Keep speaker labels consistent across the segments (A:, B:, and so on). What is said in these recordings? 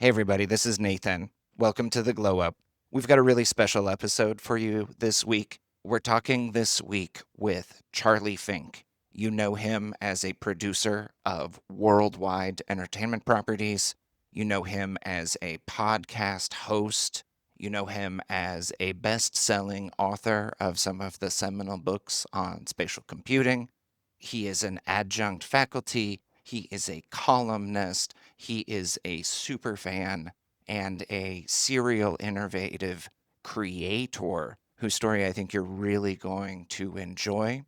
A: Hey, everybody, this is Nathan. Welcome to the Glow Up. We've got a really special episode for you this week. We're talking this week with Charlie Fink. You know him as a producer of worldwide entertainment properties. You know him as a podcast host. You know him as a best selling author of some of the seminal books on spatial computing. He is an adjunct faculty. He is a columnist. He is a super fan and a serial innovative creator whose story I think you're really going to enjoy.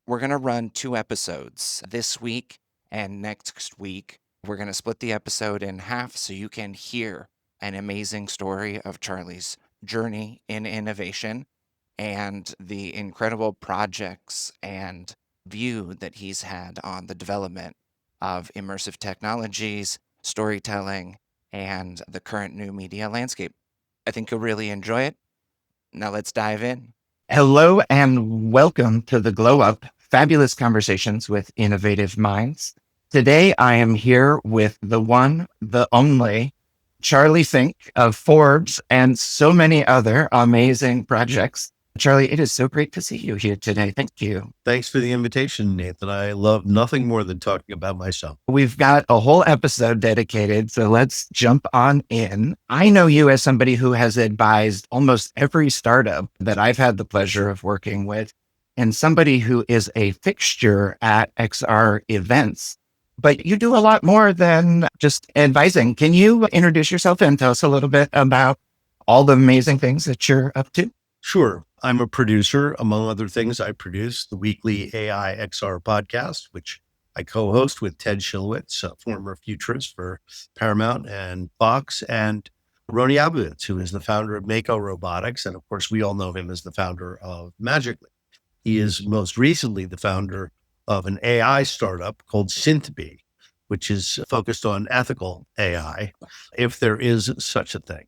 A: We're going to run 2 episodes this week and next week. We're going to split the episode in half so you can hear an amazing story of Charlie's journey in innovation and the incredible projects and view that he's had on the development of immersive technologies, storytelling, and the current new media landscape. I think you'll really enjoy it. Now let's dive in. Hello and welcome to the Glow Up, fabulous conversations with innovative minds. Today I am here with the one, the only, Charlie Fink of Forbes and so many other amazing projects. Charlie, it is so great to see you here today. Thank you.
B: Thanks for the invitation, Nathan. I love nothing more than talking about myself.
A: We've got a whole episode dedicated, so let's jump on in. I know you as somebody who has advised almost every startup that I've had the pleasure of working with, and somebody who is a fixture at XR events. But you do a lot more than just advising. Can you introduce yourself and tell us a little bit about all the amazing things that you're up to?
B: Sure. I'm a producer. Among other things, I produce the weekly AI XR podcast, which I co-host with Ted Shilowitz, a former futurist for Paramount and Fox, and Roni Abovitz, who is the founder of Mako Robotics. And of course, we all know him as the founder of Magically. He is most recently the founder of an AI startup called Synthbee, which is focused on ethical AI, if there is such a thing.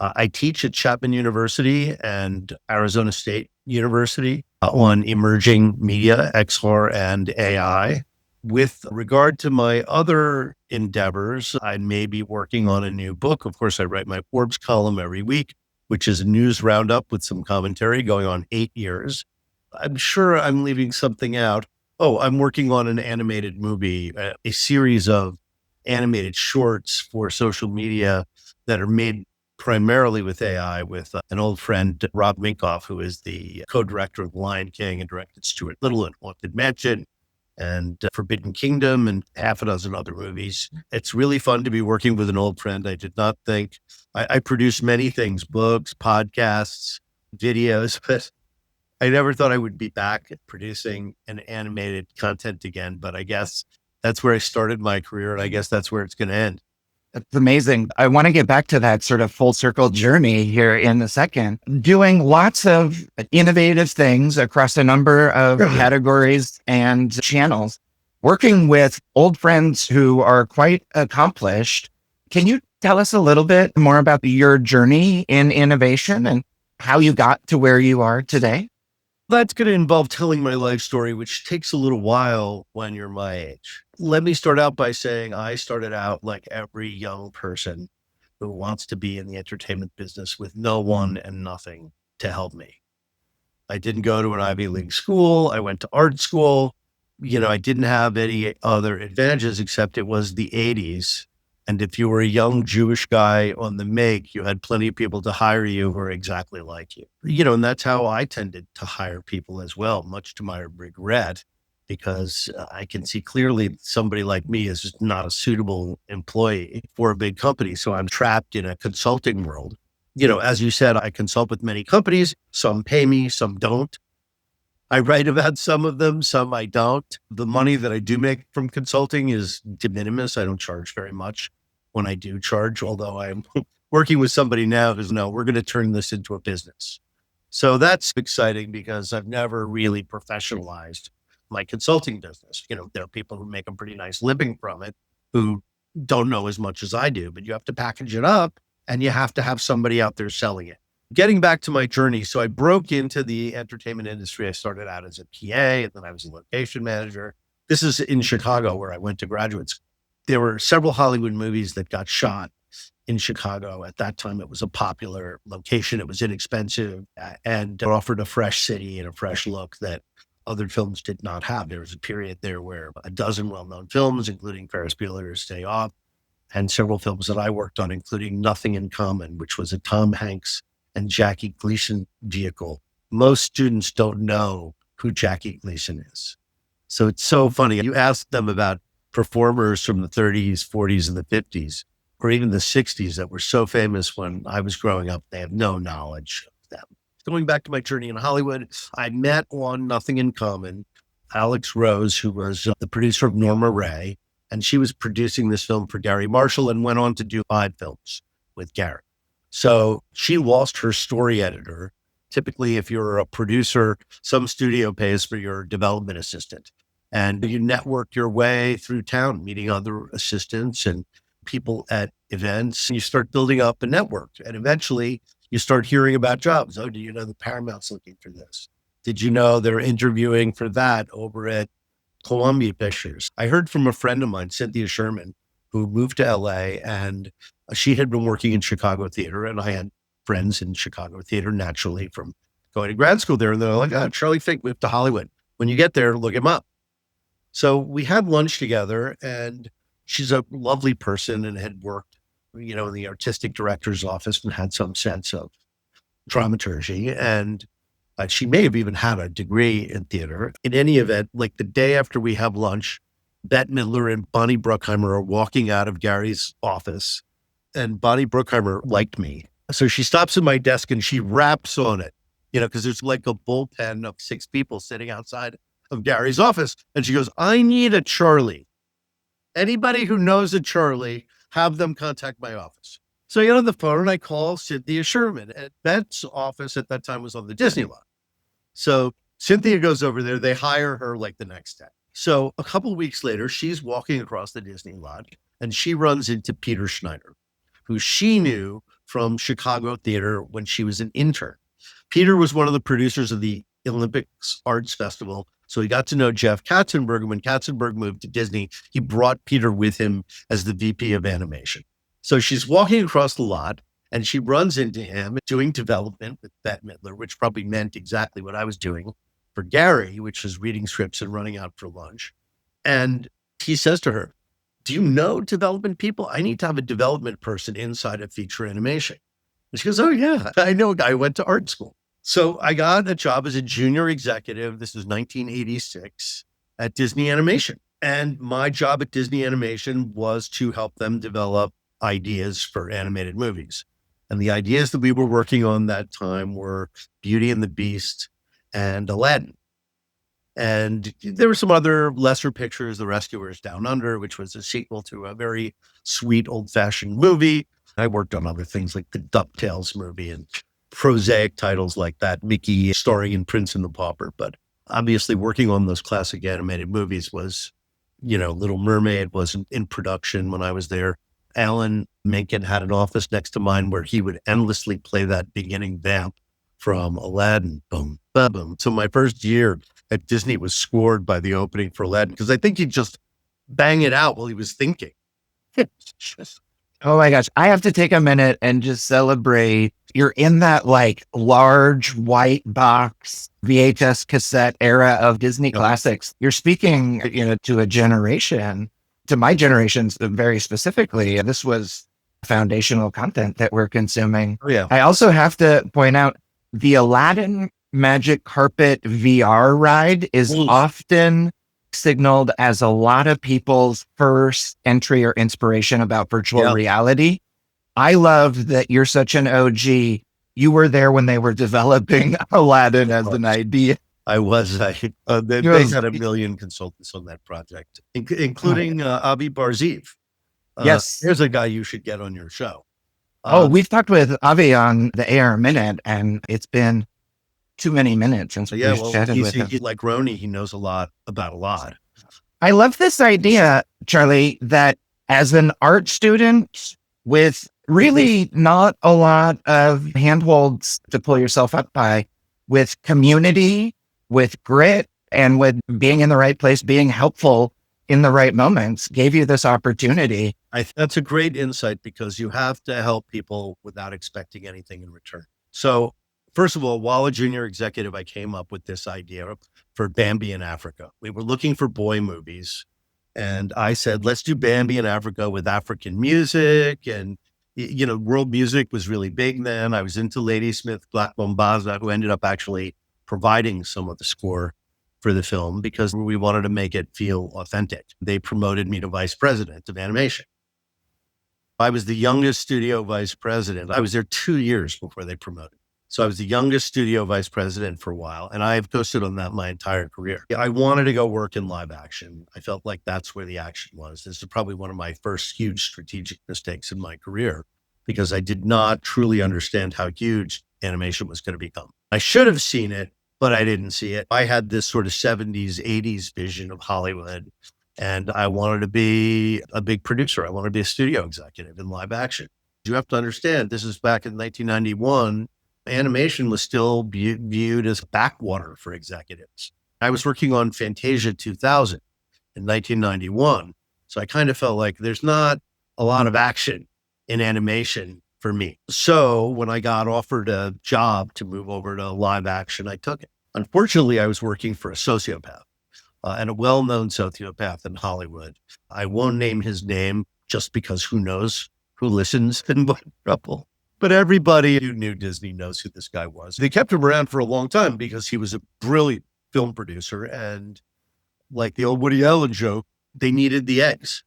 B: I teach at Chapman University and Arizona State University on emerging media, XR, and AI. With regard to my other endeavors, I may be working on a new book. Of course, I write my Forbes column every week, which is a news roundup with some commentary going on 8 years. I'm sure I'm leaving something out. Oh, I'm working on an animated movie, a series of animated shorts for social media that are made primarily with AI, with an old friend, Rob Minkoff, who is the co-director of The Lion King and directed Stuart Little and Haunted Mansion and Forbidden Kingdom and half a dozen other movies. It's really fun to be working with an old friend. I did not think, I produce many things, books, podcasts, videos, but I never thought I would be back producing an animated content again. But I guess that's where I started my career, and I guess that's where it's going to end.
A: That's amazing. I want to get back to that sort of full circle journey here in a second. Doing lots of innovative things across a number of categories and channels, working with old friends who are quite accomplished. Can you tell us a little bit more about your journey in innovation and how you got to where you are today?
B: That's going to involve telling my life story, which takes a little while when you're my age. Let me start out by saying I started out like every young person who wants to be in the entertainment business with no one and nothing to help me. I didn't go to an Ivy League school. I went to art school. I didn't have any other advantages except it was the 80s. And if you were a young Jewish guy on the make, you had plenty of people to hire you who are exactly like you. And that's how I tended to hire people as well, much to my regret, because I can see clearly somebody like me is just not a suitable employee for a big company. So I'm trapped in a consulting world. As you said, I consult with many companies. Some pay me, some don't. I write about some of them, some I don't. The money that I do make from consulting is de minimis. I don't charge very much when I do charge, although I'm working with somebody now who's, no, we're going to turn this into a business. So that's exciting because I've never really professionalized my consulting business. There are people who make a pretty nice living from it who don't know as much as I do, but you have to package it up and you have to have somebody out there selling it. Getting back to my journey, so I broke into the entertainment industry. I started out as a PA, and then I was a location manager. This is in Chicago, where I went to graduate school. There were several Hollywood movies that got shot in Chicago. At that time, it was a popular location. It was inexpensive and it offered a fresh city and a fresh look that other films did not have. There was a period there where a dozen well-known films, including Ferris Bueller's Day Off, and several films that I worked on, including Nothing in Common, which was a Tom Hanks and Jackie Gleason vehicle. Most students don't know who Jackie Gleason is. So it's so funny. You ask them about performers from the 30s, 40s, and the 50s, or even the 60s that were so famous when I was growing up, they have no knowledge of them. Going back to my journey in Hollywood, I met on Nothing in Common Alex Rose, who was the producer of Norma Ray, and she was producing this film for Gary Marshall and went on to do 5 films with Gary. So she lost her story editor. Typically, if you're a producer, some studio pays for your development assistant. And you network your way through town, meeting other assistants and people at events. And you start building up a network. And eventually, you start hearing about jobs. Oh, do you know the Paramount's looking for this? Did you know they're interviewing for that over at Columbia Pictures? I heard from a friend of mine, Cynthia Sherman, who moved to LA, and she had been working in Chicago theater. And I had friends in Chicago theater naturally from going to grad school there. And they're like, oh, Charlie Fink moved to Hollywood. When you get there, look him up. So we had lunch together, and she's a lovely person and had worked, in the artistic director's office and had some sense of dramaturgy. And she may have even had a degree in theater. In any event, like the day after we have lunch, Bette Midler and Bonnie Bruckheimer are walking out of Gary's office, and Bonnie Bruckheimer liked me. So she stops at my desk and she raps on it, because there's like a bullpen of 6 people sitting outside of Gary's office. And she goes, I need a Charlie. Anybody who knows a Charlie, have them contact my office. So I get on the phone and I call Cynthia Sherman. And Bette's office at that time was on the Disney lot. So Cynthia goes over there. They hire her like the next day. So a couple of weeks later, she's walking across the Disney lot and she runs into Peter Schneider, who she knew from Chicago theater when she was an intern. Peter was one of the producers of the Olympics Arts Festival. So he got to know Jeff Katzenberg. And when Katzenberg moved to Disney, he brought Peter with him as the VP of animation. So she's walking across the lot and she runs into him doing development with Bette Midler, which probably meant exactly what I was doing for Gary, which was reading scripts and running out for lunch. And he says to her, do you know development people? I need to have a development person inside of feature animation. And she goes, oh yeah, I know a guy who went to art school. So I got a job as a junior executive. This was 1986 at Disney Animation. And my job at Disney Animation was to help them develop ideas for animated movies. And the ideas that we were working on that time were Beauty and the Beast and Aladdin. And there were some other lesser pictures, The Rescuers Down Under, which was a sequel to a very sweet old-fashioned movie. I worked on other things like the DuckTales movie and prosaic titles like that, Mickey starring in Prince and the Pauper. But obviously working on those classic animated movies was, Little Mermaid wasn't in production when I was there. Alan Menken had an office next to mine where he would endlessly play that beginning vamp from Aladdin. Boom, ba boom. So my first year at Disney was scored by the opening for Aladdin because I think he'd just bang it out while he was thinking.
A: Oh my gosh. I have to take a minute and just celebrate. You're in that like large white box VHS cassette era of Disney classics. You're speaking, to a generation, to my generations very specifically. This was foundational content that we're consuming.
B: Oh, yeah.
A: I also have to point out the Aladdin Magic Carpet VR ride is often signaled as a lot of people's first entry or inspiration about virtual reality. I love that you're such an OG. You were there when they were developing Aladdin as an idea.
B: I was. They had a million consultants on that project, including Avi Barziv.
A: Yes.
B: Here's a guy you should get on your show.
A: We've talked with Avi on the AR Minute, and it's been too many minutes since we've chatted with him.
B: Like Roni, he knows a lot about a lot.
A: I love this idea, Charlie, that as an art student with really not a lot of handholds to pull yourself up by, with community, with grit, and with being in the right place, being helpful, in the right moments gave you this opportunity.
B: That's a great insight because you have to help people without expecting anything in return. So, first of all, while a junior executive, I came up with this idea for Bambi in Africa. We were looking for boy movies. And I said, let's do Bambi in Africa with African music. And, world music was really big then. I was into Ladysmith Black Mambaza, who ended up actually providing some of the score for the film because we wanted to make it feel authentic. They promoted me to vice president of animation. I was the youngest studio vice president. I was there 2 years before they promoted. So I was the youngest studio vice president for a while, and I've coasted on that my entire career. I wanted to go work in live action. I felt like that's where the action was. This is probably one of my first huge strategic mistakes in my career because I did not truly understand how huge animation was going to become. I should have seen it, but I didn't see it. I had this sort of 70s, 80s vision of Hollywood, and I wanted to be a big producer. I wanted to be a studio executive in live action. You have to understand, this is back in 1991. Animation was still viewed as backwater for executives. I was working on Fantasia 2000 in 1991. So I kind of felt like there's not a lot of action in animation for me. So when I got offered a job to move over to live action, I took it. Unfortunately, I was working for a sociopath and a well-known sociopath in Hollywood. I won't name his name just because who knows who listens and what trouble. But everybody who knew Disney knows who this guy was. They kept him around for a long time because he was a brilliant film producer. And like the old Woody Allen joke, they needed the eggs.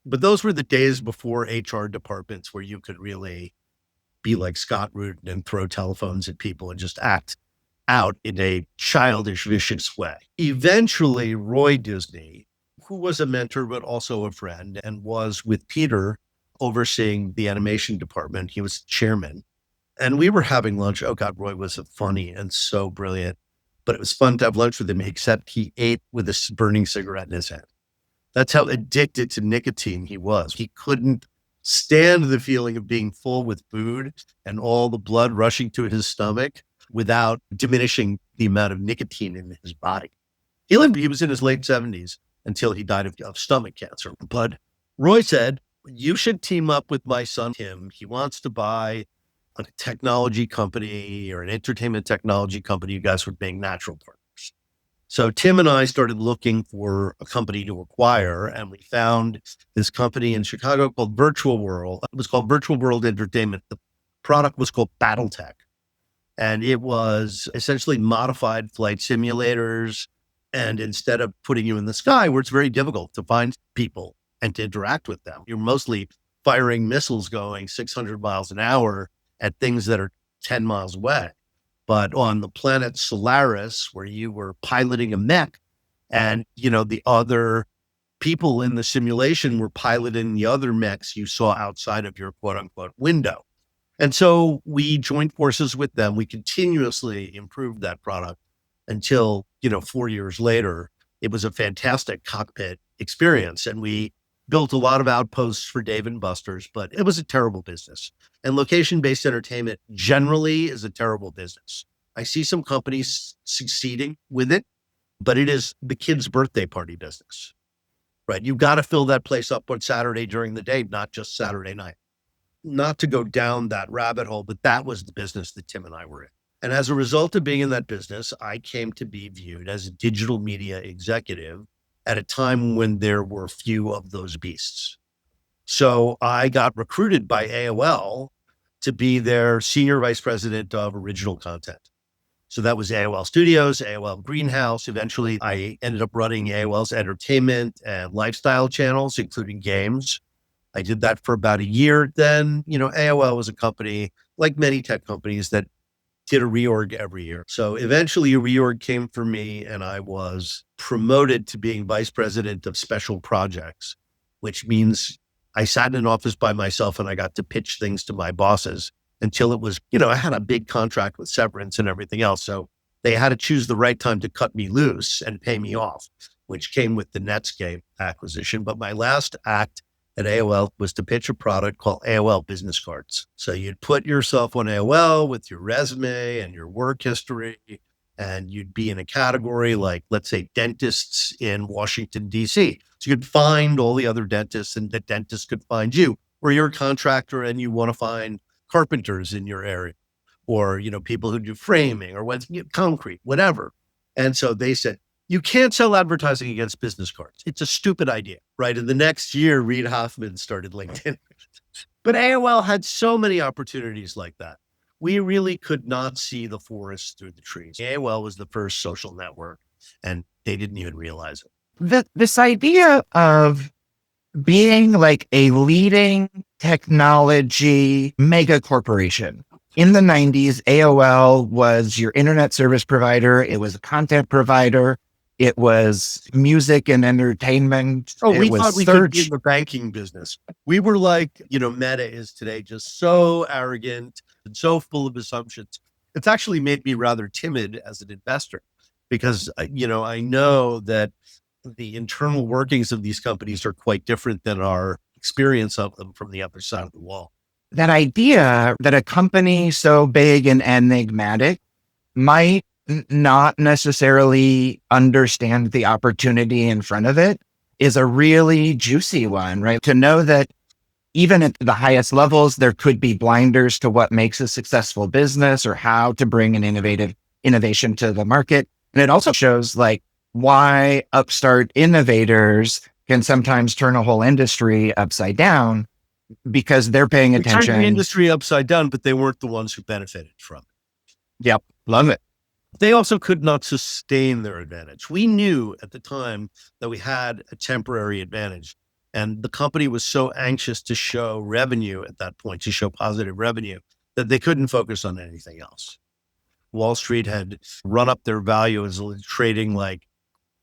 B: But those were the days before HR departments where you could really be like Scott Rudin and throw telephones at people and just act out in a childish, vicious way. Eventually, Roy Disney, who was a mentor, but also a friend, and was with Peter overseeing the animation department. He was chairman. And we were having lunch. Oh God, Roy was funny and so brilliant. But it was fun to have lunch with him, except he ate with a burning cigarette in his hand. That's how addicted to nicotine he was. He couldn't stand the feeling of being full with food and all the blood rushing to his stomach without diminishing the amount of nicotine in his body. He was in his late 70s until he died of stomach cancer. But Roy said, you should team up with my son, Tim. He wants to buy a technology company or an entertainment technology company. You guys would make natural partners. So Tim and I started looking for a company to acquire, and we found this company in Chicago called Virtual World. It was called Virtual World Entertainment. The product was called BattleTech, and it was essentially modified flight simulators. And instead of putting you in the sky, where it's very difficult to find people and to interact with them, you're mostly firing missiles going 600 miles an hour at things that are 10 miles away. But on the planet Solaris, where you were piloting a mech and, the other people in the simulation were piloting the other mechs you saw outside of your quote unquote window. And so we joined forces with them. We continuously improved that product until, 4 years later, it was a fantastic cockpit experience. And we built a lot of outposts for Dave and Buster's, but it was a terrible business. And location-based entertainment generally is a terrible business. I see some companies succeeding with it, but it is the kid's birthday party business, right? You've got to fill that place up on Saturday during the day, not just Saturday night. Not to go down that rabbit hole, but that was the business that Tim and I were in. And as a result of being in that business, I came to be viewed as a digital media executive at a time when there were few of those beasts. So I got recruited by AOL to be their senior vice president of original content. So that was AOL Studios, AOL Greenhouse. Eventually, I ended up running AOL's entertainment and lifestyle channels, including games. I did that for about a year. Then, AOL was a company, like many tech companies, that did a reorg every year. So eventually a reorg came for me and I was promoted to being vice president of special projects, which means I sat in an office by myself and I got to pitch things to my bosses until it was, I had a big contract with severance and everything else. So they had to choose the right time to cut me loose and pay me off, which came with the Netscape acquisition. But my last act at AOL was to pitch a product called AOL Business Cards. So you'd put yourself on AOL with your resume and your work history, and you'd be in a category like, let's say, dentists in Washington, D.C. So you'd find all the other dentists and the dentists could find you, or you're a contractor and you want to find carpenters in your area, or, people who do framing or concrete, whatever. And so they said, you can't sell advertising against business cards. It's a stupid idea, right? And the next year, Reid Hoffman started LinkedIn. But AOL had so many opportunities like that. We really could not see the forest through the trees. AOL was the first social network, and they didn't even realize it.
A: This idea of being like a leading technology mega corporation. In the 90s, AOL was your internet service provider. It was a content provider. It was music and entertainment.
B: Oh,
A: it
B: we
A: was
B: thought we could be in the banking business. We were like, Meta is today, just so arrogant and so full of assumptions. It's actually made me rather timid as an investor because, I know that the internal workings of these companies are quite different than our experience of them from the other side of the wall.
A: That idea that a company so big and enigmatic might not necessarily understand the opportunity in front of it is a really juicy one, right? To know that even at the highest levels, there could be blinders to what makes a successful business or how to bring an innovation to the market. And it also shows like why upstart innovators can sometimes turn a whole industry upside down because they're paying attention.
B: Turned the industry upside down, but they weren't the ones who benefited from it.
A: Yep. Love it.
B: They also could not sustain their advantage. We knew at the time that we had a temporary advantage, and the company was so anxious to show revenue at that point, to show positive revenue, that they couldn't focus on anything else. Wall Street had run up their value as trading like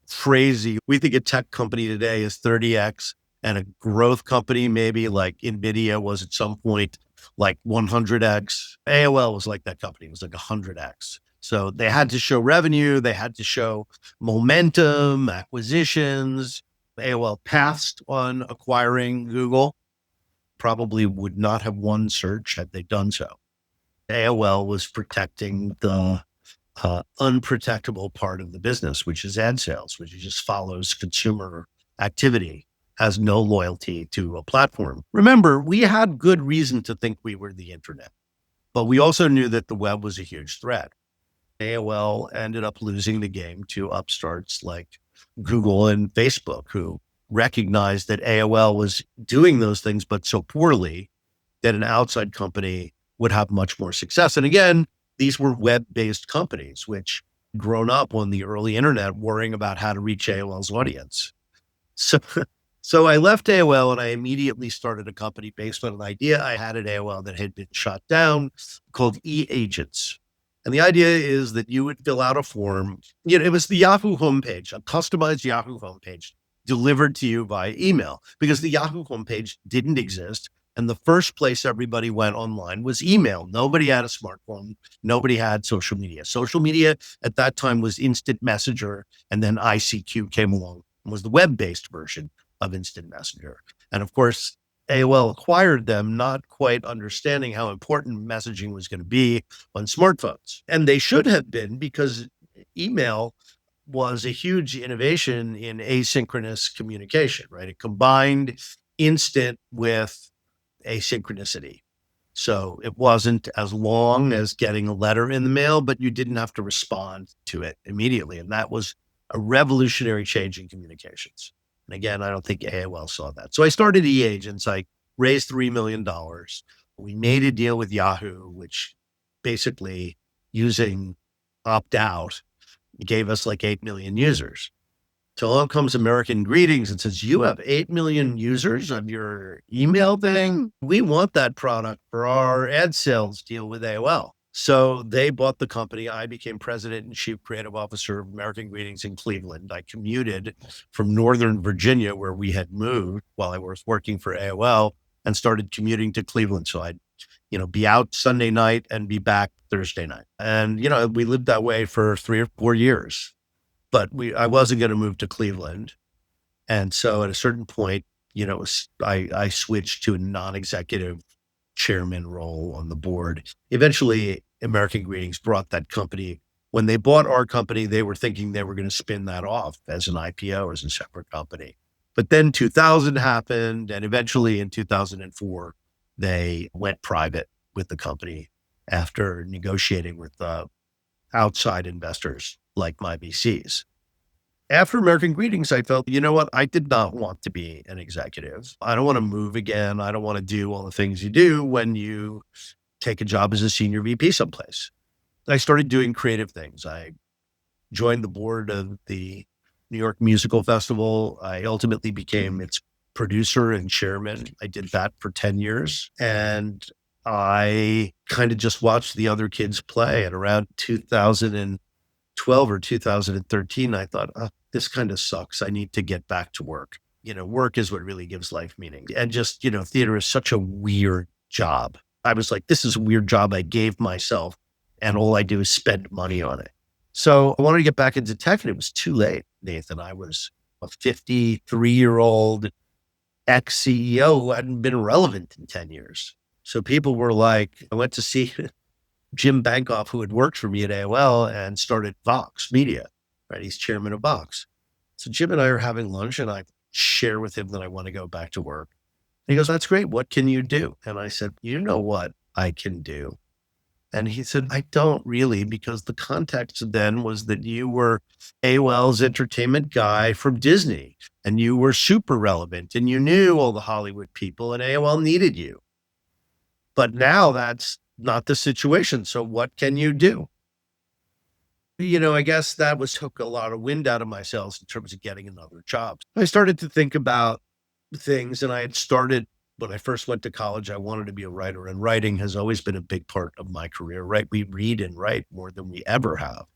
B: crazy. We think a tech company today is 30x, and a growth company, maybe like NVIDIA, was at some point like 100x. AOL was like that company. It was like 100x. So they had to show revenue. They had to show momentum, acquisitions. AOL passed on acquiring Google. Probably would not have won search had they done so. AOL was protecting the unprotectable part of the business, which is ad sales, which just follows consumer activity, has no loyalty to a platform. Remember, we had good reason to think we were the internet, but we also knew that the web was a huge threat. AOL ended up losing the game to upstarts like Google and Facebook, who recognized that AOL was doing those things, but so poorly that an outside company would have much more success. And again, these were web-based companies, which grown up on the early internet worrying about how to reach AOL's audience. So I left AOL and I immediately started a company based on an idea I had at AOL that had been shot down called e-agents. And the idea is that you would fill out a form. It was the Yahoo homepage, a customized Yahoo homepage delivered to you via email, because the Yahoo homepage didn't exist. And the first place everybody went online was email. Nobody had a smartphone. Nobody had social media. Social media at that time was Instant Messenger. And then ICQ came along and was the web-based version of Instant Messenger. And of course, AOL acquired them, not quite understanding how important messaging was going to be on smartphones. And they should have been, because email was a huge innovation in asynchronous communication, right? It combined instant with asynchronicity. So it wasn't as long as getting a letter in the mail, but you didn't have to respond to it immediately. And that was a revolutionary change in communications. And again, I don't think AOL saw that. So I started e-agents. I raised $3 million. We made a deal with Yahoo, which basically, using opt-out, gave us like 8 million users. So along comes American Greetings and says, you have 8 million users on your email thing? We want that product for our ad sales deal with AOL. So they bought the company. I became president and chief creative officer of American Greetings in Cleveland. I commuted from Northern Virginia, where we had moved while I was working for AOL, and started commuting to Cleveland. So I'd, be out Sunday night and be back Thursday night. And, we lived that way for 3 or 4 years. But I wasn't going to move to Cleveland. And so at a certain point, I switched to a non-executive chairman role on the board. Eventually, American Greetings brought that company When they bought our company, they were thinking they were going to spin that off as an IPO, as a separate company. But then 2000 happened, and eventually in 2004, they went private with the company after negotiating with outside investors like my VCs. After American Greetings, I felt, you know what? I did not want to be an executive. I don't want to move again. I don't want to do all the things you do when you take a job as a senior VP someplace. I started doing creative things. I joined the board of the New York Musical Festival. I ultimately became its producer and chairman. I did that for 10 years. And I kind of just watched the other kids play. And around 2012 or 2013, I thought, oh, this kind of sucks. I need to get back to work. Work is what really gives life meaning. And just, theater is such a weird job. I was like, this is a weird job I gave myself, and all I do is spend money on it. So I wanted to get back into tech, and it was too late, Nathan. I was a 53-year-old ex-CEO who hadn't been relevant in 10 years. So people were like, I went to see Jim Bankoff, who had worked for me at AOL and started Vox Media, right? He's chairman of Vox. So Jim and I are having lunch, and I share with him that I want to go back to work. He goes, that's great. What can you do? And I said, you know what I can do? And he said, I don't really, because the context then was that you were AOL's entertainment guy from Disney, and you were super relevant, and you knew all the Hollywood people, and AOL needed you. But now that's not the situation. So what can you do? I guess that took a lot of wind out of my sails in terms of getting another job. I started to think about things, and I had started when I first went to college. I wanted to be a writer, and writing has always been a big part of my career, right? We read and write more than we ever have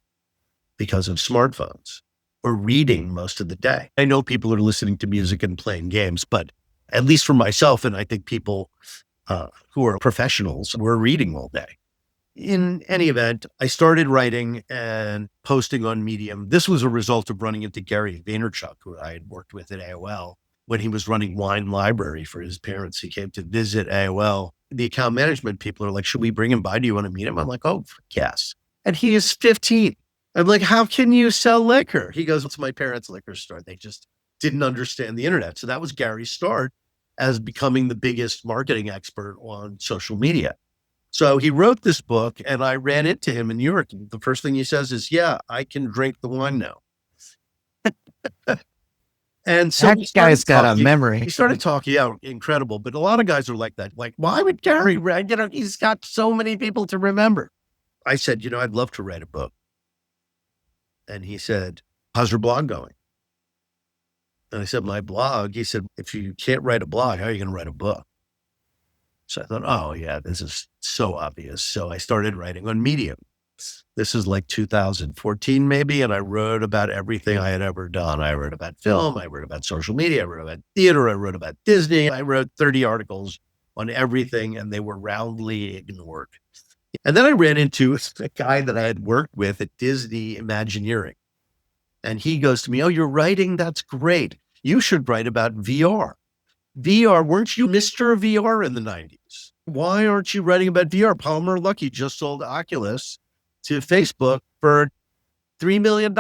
B: because of smartphones. We're reading most of the day. I know people are listening to music and playing games, but at least for myself, and I think people who are professionals, we're reading all day. In any event, I started writing and posting on Medium. This was a result of running into Gary Vaynerchuk, who I had worked with at AOL. When he was running Wine Library for his parents, he came to visit AOL. The account management people are like, should we bring him by? Do you want to meet him? I'm like, oh, yes. And he is 15. I'm like, how can you sell liquor? He goes, it's my parents' liquor store. They just didn't understand the internet. So that was Gary's start as becoming the biggest marketing expert on social media. So he wrote this book, and I ran into him in New York. And the first thing he says is, yeah, I can drink the wine now. And so
A: That guy's got a memory.
B: He started talking, yeah, incredible. But a lot of guys are like that. Like, why would Gary write? He's got so many people to remember. I said, I'd love to write a book. And he said, how's your blog going? And I said, my blog. He said, if you can't write a blog, how are you going to write a book? So I thought, oh yeah, this is so obvious. So I started writing on Medium. This is like 2014 maybe. And I wrote about everything I had ever done. I wrote about film. I wrote about social media. I wrote about theater. I wrote about Disney. I wrote 30 articles on everything, and they were roundly ignored. And then I ran into a guy that I had worked with at Disney Imagineering. And he goes to me, oh, you're writing? That's great. You should write about VR. VR, weren't you Mr. VR in the 90s? Why aren't you writing about VR? Palmer Luckey just sold Oculus to Facebook for $3 million.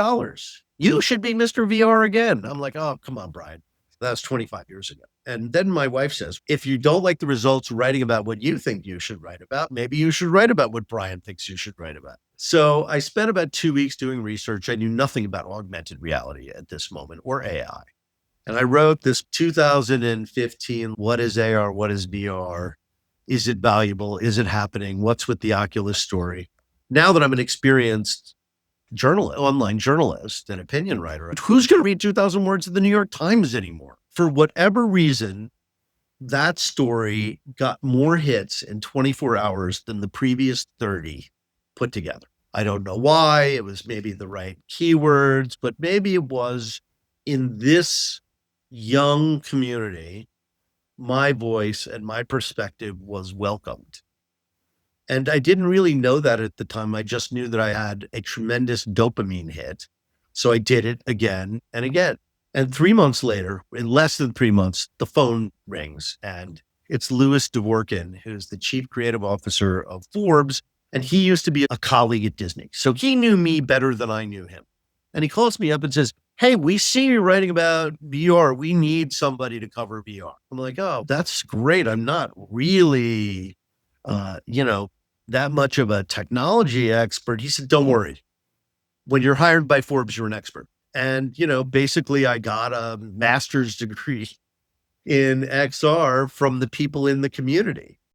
B: You should be Mr. VR again. I'm like, oh, come on, Brian. That was 25 years ago. And then my wife says, if you don't like the results writing about what you think you should write about, maybe you should write about what Brian thinks you should write about. So I spent about 2 weeks doing research. I knew nothing about augmented reality at this moment, or AI. And I wrote this 2015, what is AR? What is VR? Is it valuable? Is it happening? What's with the Oculus story? Now that I'm an experienced online journalist and opinion writer, who's going to read 2,000 words of the New York Times anymore? For whatever reason, that story got more hits in 24 hours than the previous 30 put together. I don't know why. It was maybe the right keywords, but maybe it was in this young community, my voice and my perspective was welcomed. And I didn't really know that at the time. I just knew that I had a tremendous dopamine hit. So I did it again and again. And 3 months later, in less than 3 months, the phone rings, and it's Louis Dworkin, who's the chief creative officer of Forbes. And he used to be a colleague at Disney. So he knew me better than I knew him. And he calls me up and says, "Hey, we see you writing about VR. We need somebody to cover VR." I'm like, "Oh, that's great. I'm not really, that much of a technology expert." He said, "Don't worry. When you're hired by Forbes, you're an expert." And, basically I got a master's degree in XR from the people in the community.